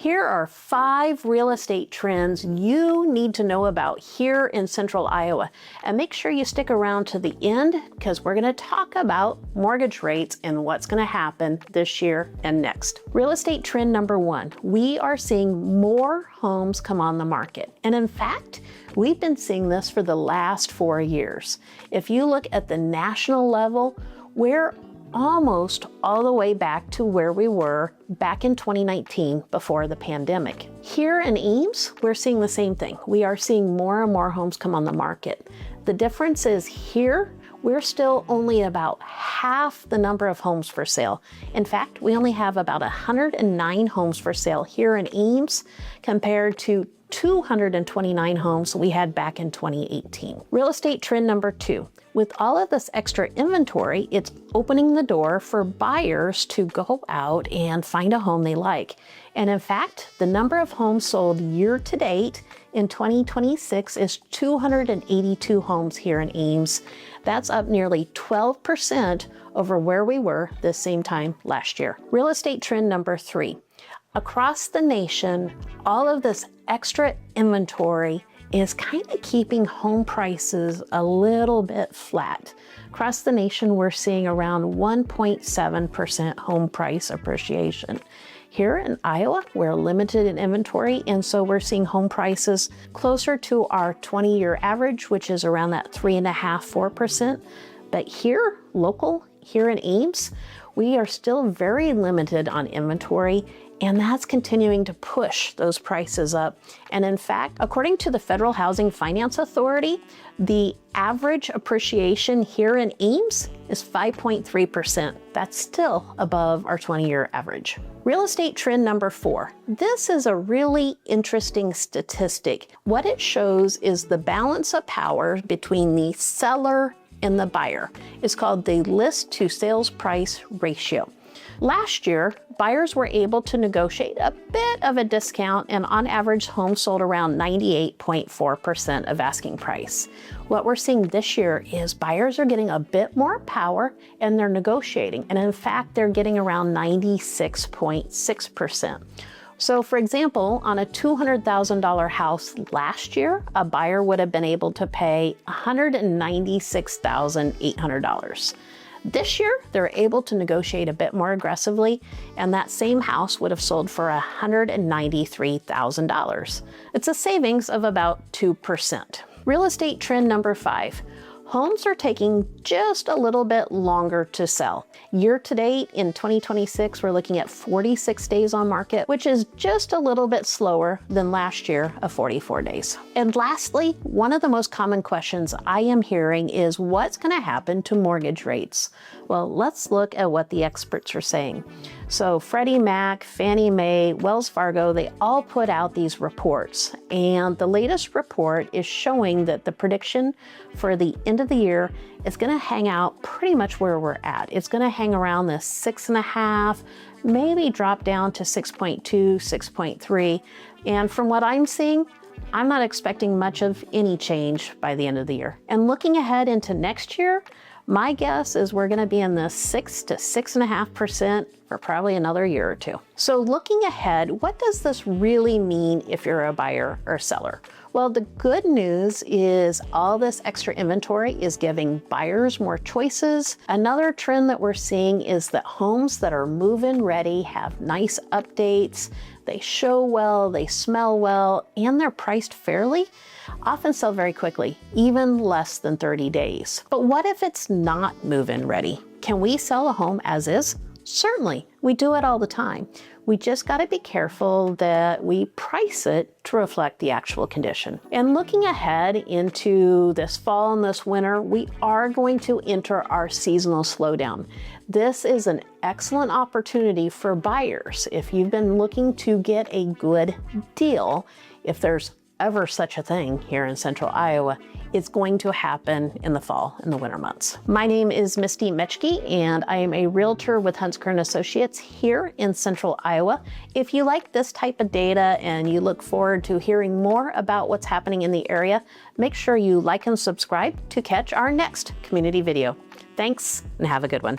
Here are 5 real estate trends you need to know about here in Central Iowa. And make sure you stick around to the end because we're going to talk about mortgage rates and what's going to happen this year and next. Real estate trend number 1, we are seeing more homes come on the market. And in fact, we've been seeing this for the last 4 years. If you look at the national level, we're almost all the way back to where we were back in 2019 before the pandemic. Here in Ames, we're seeing the same thing. We are seeing more and more homes come on the market. The difference is here, we're still only about half the number of homes for sale. In fact, we only have about 109 homes for sale here in Ames compared to 229 homes we had back in 2018. Real estate trend number 2. With all of this extra inventory, it's opening the door for buyers to go out and find a home they like. And in fact, the number of homes sold year to date in 2026 is 282 homes here in Ames. That's up nearly 12% over where we were this same time last year. Real estate trend number 3. Across the nation, all of this extra inventory is kind of keeping home prices a little bit flat. Across the nation, we're seeing around 1.7% home price appreciation. Here in Iowa, we're limited in inventory, and so we're seeing home prices closer to our 20-year average, which is around that 3.5–4%. But here, here in Ames, we are still very limited on inventory, and that's continuing to push those prices up. And in fact, according to the Federal Housing Finance Authority, the average appreciation here in Ames is 5.3%. That's still above our 20-year average. Real estate trend number 4. This is a really interesting statistic. What it shows is the balance of power between the seller and the buyer. It's called the list to sales price ratio. Last year, buyers were able to negotiate a bit of a discount, and on average, homes sold around 98.4% of asking price. What we're seeing this year is buyers are getting a bit more power and they're negotiating. And in fact, they're getting around 96.6%. So for example, on a $200,000 house last year, a buyer would have been able to pay $196,800. This year, they're able to negotiate a bit more aggressively, and that same house would have sold for $193,000. It's a savings of about 2%. Real estate trend number 5. Homes are taking just a little bit longer to sell. Year to date in 2026, we're looking at 46 days on market, which is just a little bit slower than last year of 44 days. And lastly, one of the most common questions I am hearing is what's going to happen to mortgage rates? Well, let's look at what the experts are saying. So Freddie Mac, Fannie Mae, Wells Fargo, they all put out these reports. And the latest report is showing that the prediction for the end of the year is going to hang out pretty much where we're at. It's going to hang around the 6.5, maybe drop down to 6.2, 6.3. And from what I'm seeing, I'm not expecting much of any change by the end of the year. And looking ahead into next year, my guess is we're going to be in the 6 to 6.5% for probably another year or 2. So looking ahead, what does this really mean if you're a buyer or seller? Well, the good news is all this extra inventory is giving buyers more choices. Another trend that we're seeing is that homes that are move-in ready have nice updates. They show well, they smell well, and they're priced fairly. Often sell very quickly, even less than 30 days. But what if it's not move-in ready? Can we sell a home as is? Certainly, we do it all the time. We just got to be careful that we price it to reflect the actual condition. And looking ahead into this fall and this winter, we are going to enter our seasonal slowdown. This is an excellent opportunity for buyers. If you've been looking to get a good deal, if there's ever such a thing here in Central Iowa, it's going to happen in the fall and the winter months. My name is Misty Metchke, and I am a realtor with Hunsker & Associates here in Central Iowa. If you like this type of data and you look forward to hearing more about what's happening in the area, make sure you like and subscribe to catch our next community video. Thanks, and have a good one.